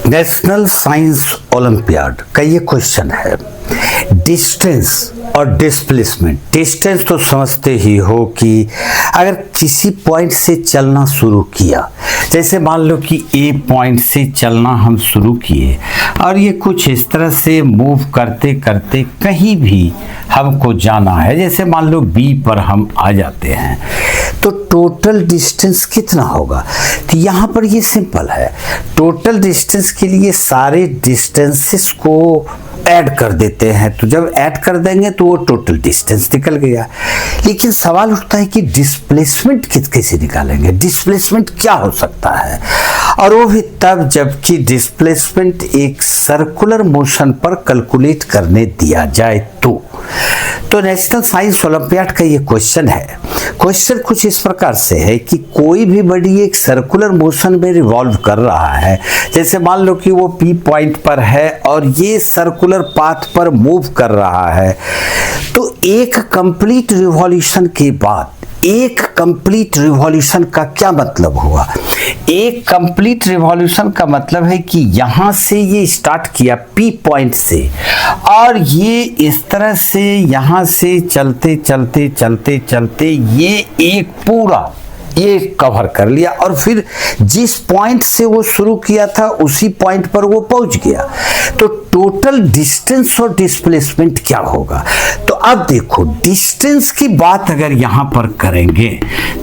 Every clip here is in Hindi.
नेशनल साइंस ओलंपियाड का ये क्वेश्चन है, डिस्टेंस और डिस्प्लेसमेंट। डिस्टेंस तो समझते ही हो कि अगर किसी पॉइंट से चलना शुरू किया, जैसे मान लो कि ए पॉइंट से चलना हम शुरू किए और ये कुछ इस तरह से मूव करते करते कहीं भी हमको जाना है, जैसे मान लो बी पर हम आ जाते हैं, तो टोटल डिस्टेंस कितना होगा? तो यहाँ पर ये सिंपल है, टोटल डिस्टेंस के लिए सारे डिस्टेंसेस को ऐड कर देते हैं, तो जब ऐड कर देंगे तो वो टोटल डिस्टेंस निकल गया। लेकिन सवाल उठता है कि डिस्प्लेसमेंट कैसे निकालेंगे, डिस्प्लेसमेंट क्या हो सकता है, और वो भी तब जबकि डिस्प्लेसमेंट एक सर्कुलर मोशन पर कैलकुलेट करने दिया जाए तो नेशनल साइंस ओलंपियाड का ये क्वेश्चन है। क्वेश्चन कुछ इस प्रकार से है कि कोई भी बॉडी एक सर्कुलर मोशन में रिवॉल्व कर रहा है, जैसे मान लो कि वो पी पॉइंट पर है और ये सर्कुलर पाथ पर मूव कर रहा है, तो एक कंप्लीट रिवॉल्यूशन के बाद, एक कंप्लीट रिवॉल्यूशन का क्या मतलब हुआ? एक कंप्लीट रिवॉल्यूशन का मतलब है कि यहां से ये स्टार्ट किया पी पॉइंट से और ये इस तरह से यहां से चलते चलते चलते चलते ये एक पूरा ये कवर कर लिया और फिर जिस पॉइंट से वो शुरू किया था उसी पॉइंट पर वो पहुंच गया। तो टोटल डिस्टेंस और डिस्प्लेसमेंट क्या होगा? तो अब देखो, डिस्टेंस की बात अगर यहां पर करेंगे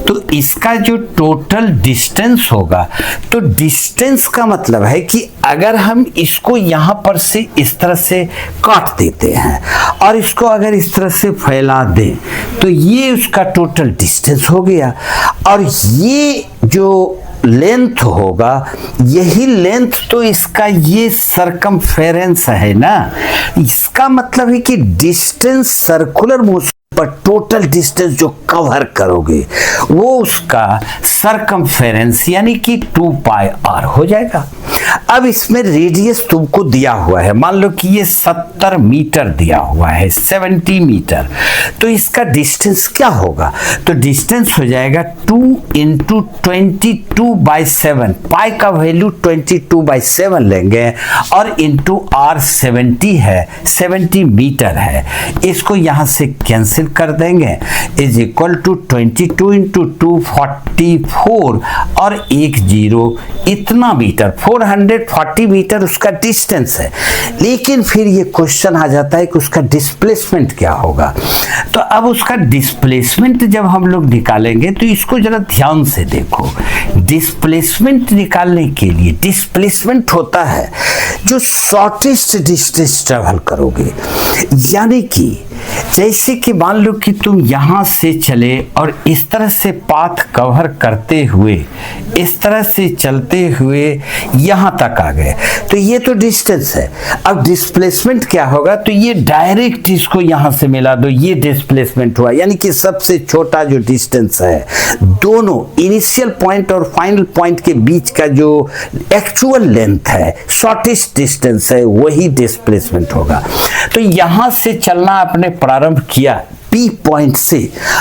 तो इसका जो टोटल डिस्टेंस होगा, तो डिस्टेंस का मतलब है कि अगर हम इसको यहां पर से इस तरह से काट देते हैं और इसको अगर इस तरह से फैला दें तो ये उसका टोटल डिस्टेंस हो गया, और ये जो लेंथ होगा, यही लेंथ तो इसका ये सरकमफेरेंस है ना, इसका मतलब है कि डिस्टेंस सर्कुलर मोशन पर टोटल डिस्टेंस जो कवर करोगे वो उसका सरकमफेरेंस यानी कि 2 पाई आर हो जाएगा। अब इसमें रेडियस तुमको दिया हुआ है, मान लो कि ये 70 मीटर दिया हुआ है, 70 मीटर, तो इसका डिस्टेंस क्या होगा? तो डिस्टेंस हो जाएगा 2 इंटू 22/7, पाई का वैल्यू 22/7 लेंगे और इंटू आर 70 है, 70 मीटर है, इसको यहां से कैंसिल कर देंगे, इज इक्वल टू 22 इंटू 2 44 और 1 0 इतना मीटर, 440 मीटर उसका डिस्टेंस है। लेकिन फिर ये क्वेश्चन आ जाता है कि उसका डिस्प्लेसमेंट क्या होगा? तो अब उसका डिस्प्लेसमेंट जब हम लोग निकालेंगे तो इसको जरा ध्यान से देखो। डिस्प्लेसमेंट निकालने के लिए डिस्प्लेसमेंट होता है जो शॉर्टेस्ट डिस्टेंस ट्रेवल करोगे, यानी कि जैसे कि मान लो कि तुम यहां से चले और इस तरह से पाथ कवर करते हुए इस तरह से चलते हुए यहां तक आ गए, तो ये तो डिस्टेंस है। अब डिस्प्लेसमेंट क्या होगा? तो ये डायरेक्ट इसको यहां से मिला दो, ये डिस्प्लेसमेंट हुआ, यानी कि सबसे छोटा जो डिस्टेंस है दोनों इनिशियल पॉइंट और फाइनल पॉइंट के बीच का जो एक्चुअल लेंथ है, शॉर्टेस्ट डिस्टेंस है, वही डिस्प्लेसमेंट होगा। तो यहां से चलना आपने प्रारंभ किया पी पॉइंट से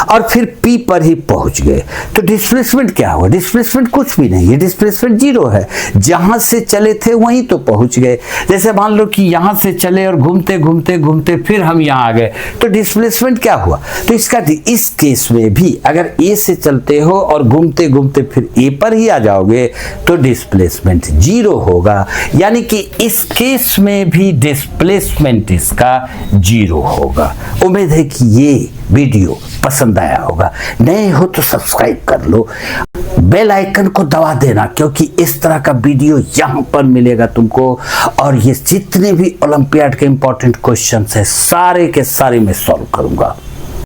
और फिर पी पर ही पहुंच गए, तो डिस्प्लेसमेंट क्या हुआ? डिस्प्लेसमेंट कुछ भी नहीं है, डिस्प्लेसमेंट 0 है, जहां से चले थे वहीं तो पहुंच गए। जैसे मान लो कि यहां से चले और घूमते घूमते घूमते फिर हम यहां आ गए, तो डिस्प्लेसमेंट क्या हुआ? तो इसका इस केस में भी अगर ए से चलते हो और घूमते घूमते फिर ए पर ही आ जाओगे तो डिस्प्लेसमेंट 0 होगा, यानी कि इस केस में भी डिस्प्लेसमेंट इसका 0 होगा। उम्मीद है कि ये वीडियो पसंद आया होगा। नए हो तो सब्सक्राइब कर लो, बेल आइकन को दबा देना, क्योंकि इस तरह का वीडियो यहां पर मिलेगा तुमको, और ये जितने भी ओलंपियाड के इंपॉर्टेंट क्वेश्चंस है सारे के सारे मैं सॉल्व करूंगा।